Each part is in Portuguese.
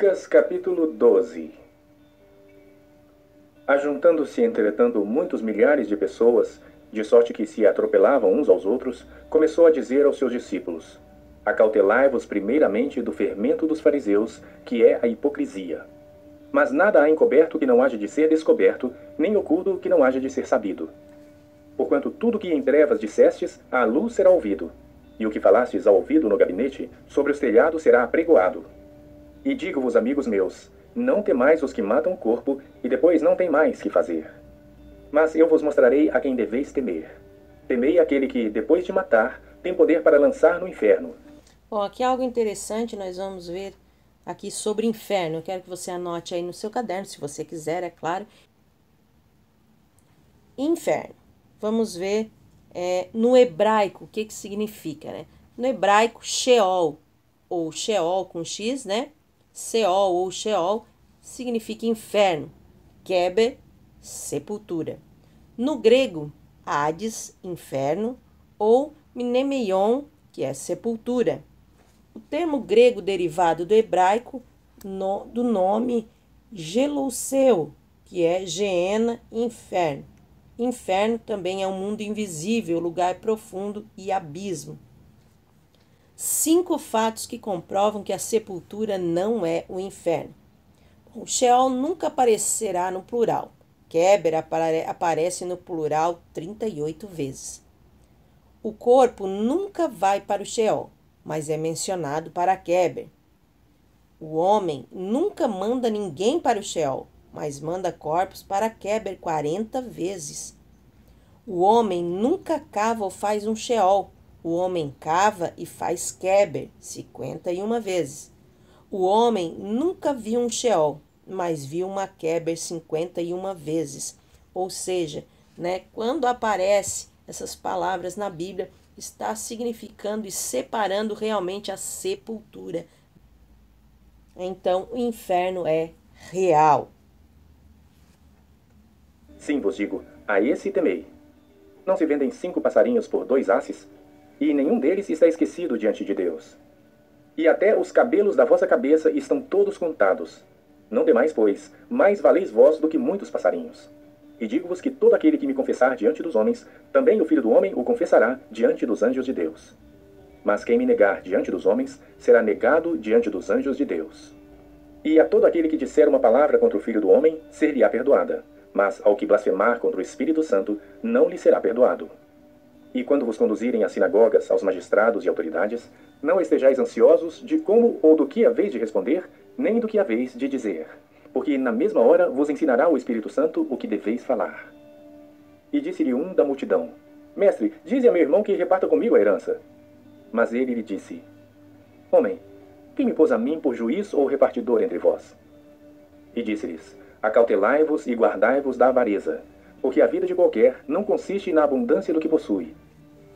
Lucas capítulo 12. Ajuntando-se, entretanto, muitos milhares de pessoas, de sorte que se atropelavam uns aos outros, começou a dizer aos seus discípulos: Acautelai-vos primeiramente do fermento dos fariseus, que é a hipocrisia. Mas nada há encoberto que não haja de ser descoberto, nem oculto que não haja de ser sabido. Porquanto tudo que em trevas dissestes, à luz será ouvido, e o que falastes ao ouvido no gabinete, sobre os telhados será apregoado. E digo-vos, amigos meus, não temais os que matam o corpo, e depois não tem mais que fazer. Mas eu vos mostrarei a quem deveis temer. Temei aquele que, depois de matar, tem poder para lançar no inferno. Bom, aqui é algo interessante, nós vamos ver aqui sobre inferno. Eu quero que você anote aí no seu caderno, se você quiser, é claro. Inferno. Vamos ver no hebraico o que significa, né? No hebraico, Sheol, ou Sheol com X, né? Seol ou Sheol significa inferno. Keber, sepultura. No grego, Hades, inferno, ou Mnemeion, que é sepultura. O termo grego derivado do hebraico do nome Gelouseu, que é Geena, inferno. Inferno também é um mundo invisível, lugar profundo e abismo. 5 fatos que comprovam que a sepultura não é o inferno. O Sheol nunca aparecerá no plural. Keber aparece no plural 38 vezes. O corpo nunca vai para o Sheol, mas é mencionado para Keber. O homem nunca manda ninguém para o Sheol, mas manda corpos para Keber 40 vezes. O homem nunca cava ou faz um Sheol. O homem cava e faz Keber 51 vezes. O homem nunca viu um Sheol, mas viu uma Keber 51 vezes. Ou seja, né, quando aparece essas palavras na Bíblia, está significando e separando realmente a sepultura. Então, o inferno é real. Sim, vos digo, a esse temei. Não se vendem 5 passarinhos por 2 asses? E nenhum deles está esquecido diante de Deus. E até os cabelos da vossa cabeça estão todos contados. Não demais, pois, mais valeis vós do que muitos passarinhos. E digo-vos que todo aquele que me confessar diante dos homens, também o Filho do Homem o confessará diante dos anjos de Deus. Mas quem me negar diante dos homens, será negado diante dos anjos de Deus. E a todo aquele que disser uma palavra contra o Filho do Homem, ser-lhe-á perdoada. Mas ao que blasfemar contra o Espírito Santo, não lhe será perdoado. E quando vos conduzirem às sinagogas, aos magistrados e autoridades, não estejais ansiosos de como ou do que haveis de responder, nem do que haveis de dizer. Porque na mesma hora vos ensinará o Espírito Santo o que deveis falar. E disse-lhe um da multidão: Mestre, dize a meu irmão que reparta comigo a herança. Mas ele lhe disse: Homem, quem me pôs a mim por juiz ou repartidor entre vós? E disse-lhes: Acautelai-vos e guardai-vos da avareza, porque a vida de qualquer não consiste na abundância do que possui.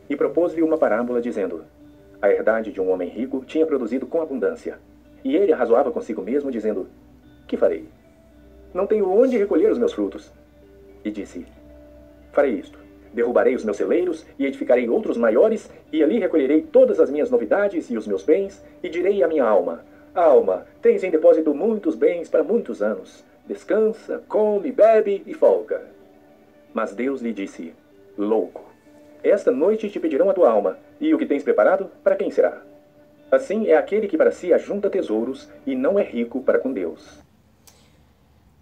E propôs-lhe uma parábola, dizendo: A herdade de um homem rico tinha produzido com abundância. E ele arrazoava consigo mesmo, dizendo: Que farei? Não tenho onde recolher os meus frutos. E disse: Farei isto: derrubarei os meus celeiros e edificarei outros maiores, e ali recolherei todas as minhas novidades e os meus bens, e direi à minha alma: Alma, tens em depósito muitos bens para muitos anos. Descansa, come, bebe e folga. Mas Deus lhe disse: Louco, esta noite te pedirão a tua alma, e o que tens preparado, para quem será? Assim é aquele que para si ajunta tesouros e não é rico para com Deus.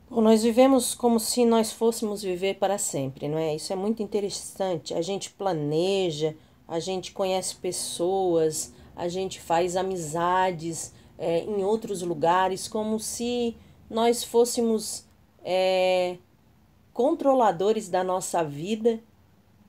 Bom, nós vivemos como se nós fôssemos viver para sempre, não é? Isso é muito interessante. A gente planeja, a gente conhece pessoas, a gente faz amizades em outros lugares, como se nós fôssemos controladores da nossa vida,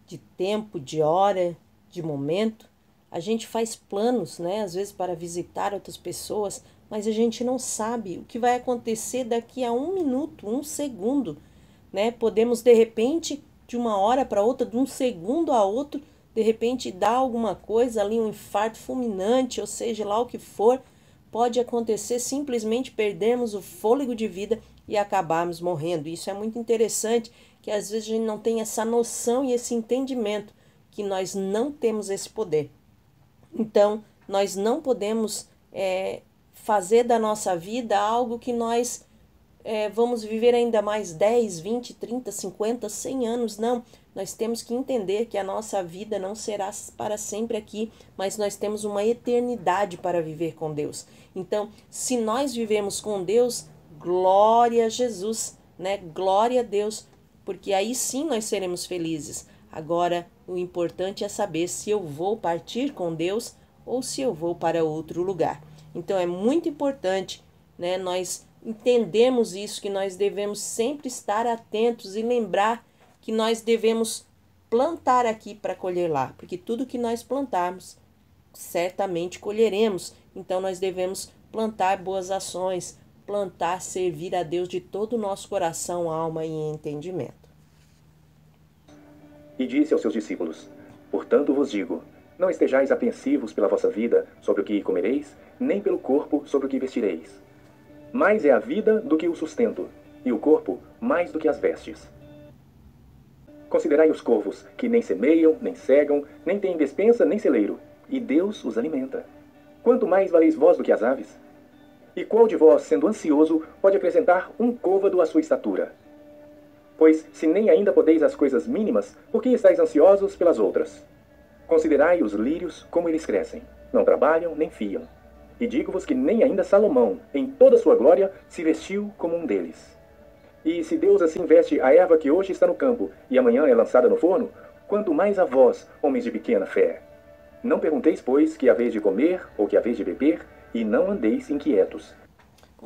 de tempo, de hora, de momento. A gente faz planos, né, às vezes para visitar outras pessoas, mas a gente não sabe o que vai acontecer daqui a 1 minuto, 1 segundo, né? Podemos, de repente, de uma hora para outra, de um segundo a outro, de repente dar alguma coisa ali, um infarto fulminante, ou seja, lá o que for, pode acontecer, simplesmente perdermos o fôlego de vida e acabarmos morrendo. Isso é muito interessante, que às vezes a gente não tem essa noção e esse entendimento que nós não temos esse poder. Então, nós não podemos fazer da nossa vida algo que nós vamos viver ainda mais 10, 20, 30, 50, 100 anos. Não, nós temos que entender que a nossa vida não será para sempre aqui, mas nós temos uma eternidade para viver com Deus. Então, se nós vivemos com Deus, glória a Jesus, né? Glória a Deus, porque aí sim nós seremos felizes. Agora, o importante é saber se eu vou partir com Deus ou se eu vou para outro lugar. Então, é muito importante, né, nós entendemos isso, que nós devemos sempre estar atentos e lembrar que nós devemos plantar aqui para colher lá, porque tudo que nós plantarmos, certamente colheremos. Então, nós devemos plantar boas ações, plantar servir a Deus de todo o nosso coração, alma e entendimento. E disse aos seus discípulos: portanto vos digo, não estejais apreensivos pela vossa vida sobre o que comereis, nem pelo corpo sobre o que vestireis. Mais é a vida do que o sustento, e o corpo mais do que as vestes. Considerai os corvos, que nem semeiam, nem cegam, nem têm despensa, nem celeiro, e Deus os alimenta. Quanto mais valeis vós do que as aves? E qual de vós, sendo ansioso, pode acrescentar um côvado à sua estatura? Pois, se nem ainda podeis as coisas mínimas, por que estáis ansiosos pelas outras? Considerai os lírios, como eles crescem. Não trabalham, nem fiam. E digo-vos que nem ainda Salomão, em toda a sua glória, se vestiu como um deles. E se Deus assim veste a erva que hoje está no campo, e amanhã é lançada no forno, quanto mais a vós, homens de pequena fé. Não pergunteis, pois, que haveis de comer, ou que haveis de beber, e não andeis inquietos.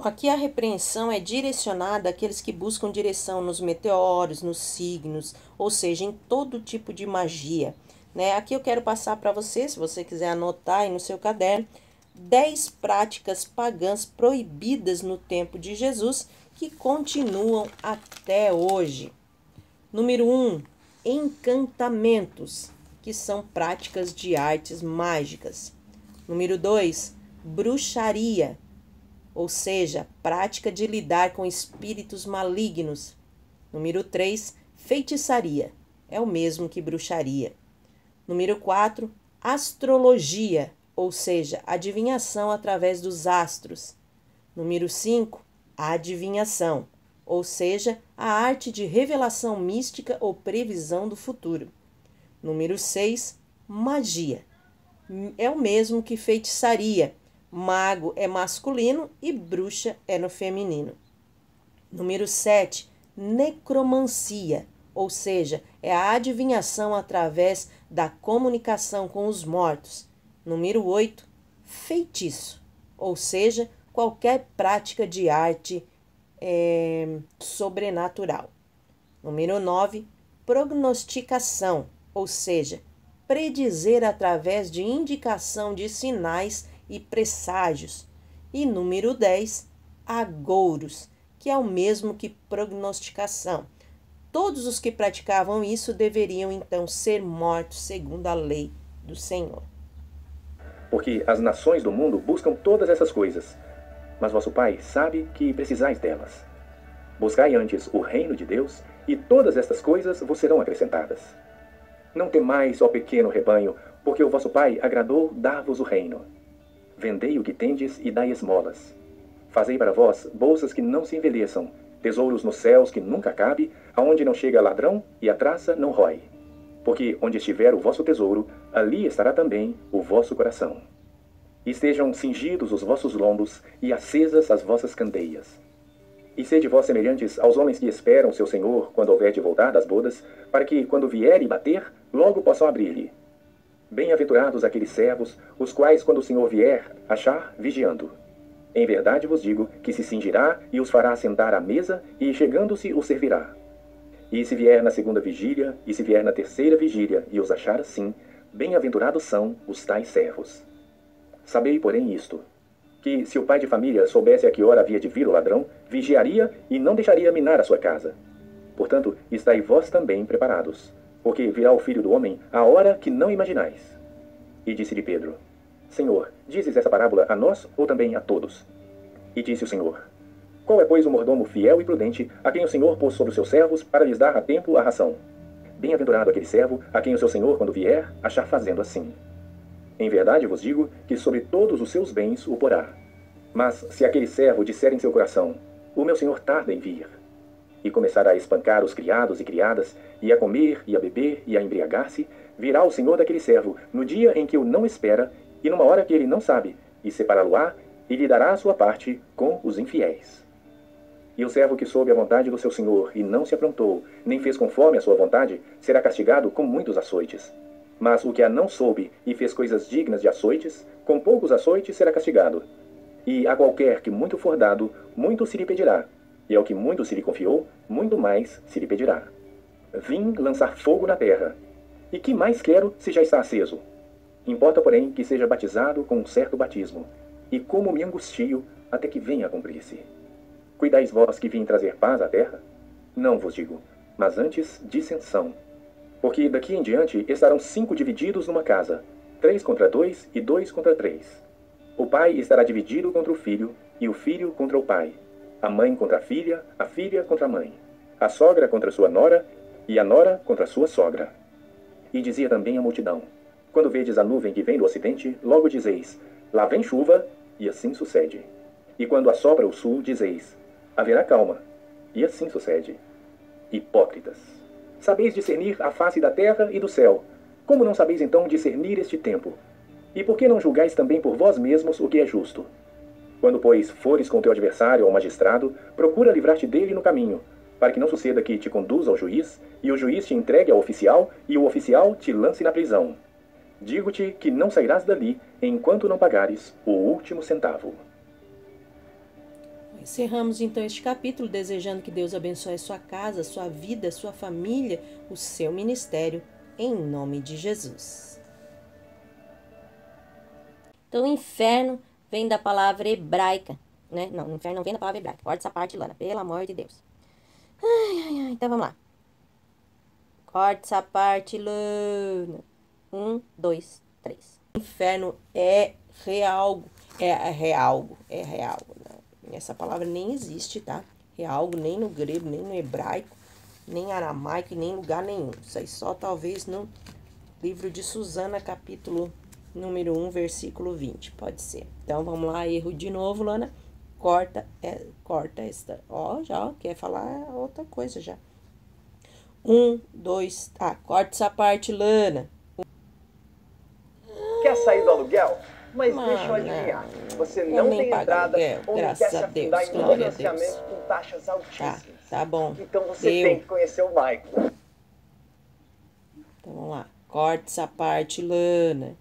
Aqui a repreensão é direcionada àqueles que buscam direção nos meteoros, nos signos, ou seja, em todo tipo de magia, né? Aqui eu quero passar para você, se você quiser anotar aí no seu caderno, 10 práticas pagãs proibidas no tempo de Jesus que continuam até hoje. Número 1, encantamentos, que são práticas de artes mágicas. Número 2, bruxaria, ou seja, prática de lidar com espíritos malignos. Número 3, feitiçaria, é o mesmo que bruxaria. Número 4, astrologia, ou seja, adivinhação através dos astros. Número 5, adivinhação, ou seja, a arte de revelação mística ou previsão do futuro. Número 6, magia, é o mesmo que feitiçaria. Mago é masculino e bruxa é no feminino. Número 7, necromancia, ou seja, é a adivinhação através da comunicação com os mortos. Número 8, feitiço, ou seja, qualquer prática de arte sobrenatural. Número 9, prognosticação, ou seja, predizer através de indicação de sinais e presságios. E número 10, agouros, que é o mesmo que prognosticação. Todos os que praticavam isso deveriam então ser mortos segundo a lei do Senhor. Porque as nações do mundo buscam todas essas coisas, mas vosso Pai sabe que precisais delas. Buscai antes o reino de Deus, e todas estas coisas vos serão acrescentadas. Não temais, ó pequeno rebanho, porque o vosso Pai agradou dar-vos o reino. Vendei o que tendes e dai esmolas. Fazei para vós bolsas que não se envelheçam, tesouros nos céus que nunca cabe, aonde não chega ladrão e a traça não rói. Porque onde estiver o vosso tesouro, ali estará também o vosso coração. Estejam cingidos os vossos lombos e acesas as vossas candeias. E sede vós semelhantes aos homens que esperam seu Senhor quando houver de voltar das bodas, para que, quando vier e bater, logo possam abrir-lhe. Bem-aventurados aqueles servos, os quais, quando o Senhor vier, achar vigiando. Em verdade vos digo que se cingirá e os fará sentar à mesa, e chegando-se os servirá. E se vier na segunda vigília, e se vier na terceira vigília, e os achar assim, bem-aventurados são os tais servos. Sabei, porém, isto, que se o pai de família soubesse a que hora havia de vir o ladrão, vigiaria e não deixaria minar a sua casa. Portanto, estai vós também preparados, porque virá o Filho do Homem à hora que não imaginais. E disse-lhe Pedro: Senhor, dizes essa parábola a nós ou também a todos? E disse o Senhor: Qual é, pois, o mordomo fiel e prudente, a quem o Senhor pôs sobre os seus servos para lhes dar a tempo a ração? Bem-aventurado aquele servo, a quem o seu Senhor, quando vier, achar fazendo assim. Em verdade vos digo que sobre todos os seus bens o porá. Mas se aquele servo disser em seu coração, o meu senhor tarda em vir, e começará a espancar os criados e criadas, e a comer, e a beber, e a embriagar-se, virá o senhor daquele servo, no dia em que o não espera, e numa hora que ele não sabe, e separá-lo-á, e lhe dará a sua parte com os infiéis. E o servo que soube a vontade do seu senhor, e não se aprontou, nem fez conforme a sua vontade, será castigado com muitos açoites. Mas o que a não soube, e fez coisas dignas de açoites, com poucos açoites será castigado. E a qualquer que muito for dado, muito se lhe pedirá, e ao que muito se lhe confiou, muito mais se lhe pedirá. Vim lançar fogo na terra. E que mais quero se já está aceso? Importa, porém, que seja batizado com um certo batismo, e como me angustio até que venha a cumprir-se. Cuidais vós que vim trazer paz à terra? Não vos digo, mas antes dissensão. Porque daqui em diante estarão 5 divididos numa casa, 3 contra 2 e 2 contra 3. O pai estará dividido contra o filho, e o filho contra o pai. A mãe contra a filha contra a mãe. A sogra contra sua nora, e a nora contra sua sogra. E dizia também a multidão: quando vedes a nuvem que vem do ocidente, logo dizeis, lá vem chuva, e assim sucede. E quando assopra o sul, dizeis, haverá calma, e assim sucede. Hipócritas! Sabeis discernir a face da terra e do céu. Como não sabeis então discernir este tempo? E por que não julgais também por vós mesmos o que é justo? Quando, pois, fores com teu adversário ao magistrado, procura livrar-te dele no caminho, para que não suceda que te conduza ao juiz, e o juiz te entregue ao oficial, e o oficial te lance na prisão. Digo-te que não sairás dali, enquanto não pagares o último centavo. Encerramos então este capítulo, desejando que Deus abençoe a sua casa, a sua vida, a sua família, o seu ministério, em nome de Jesus. Então, o inferno vem da palavra hebraica, né? Não, o inferno não vem da palavra hebraica. Corta essa parte, Lana, pelo amor de Deus. Então, vamos lá. Corta essa parte, Lana. 1, 2, 3. O inferno é real. É real. Essa palavra nem existe, tá? Real, nem no grego, nem no hebraico, nem aramaico, nem em lugar nenhum. Isso aí só talvez no livro de Susana, capítulo número 1, versículo 20. Pode ser. Então, vamos lá, erro de novo, Lana. Corta esta. Ó, já quer falar outra coisa já. 1, 2, corta essa parte, Lana. Quer sair do aluguel? Mas deixa eu adivinhar. Você não tem entrada ou não quer se afundar em financiamento com taxas altíssimas. Tá bom. Então você tem que conhecer o Michael. Então vamos lá. Corta essa parte, Lana.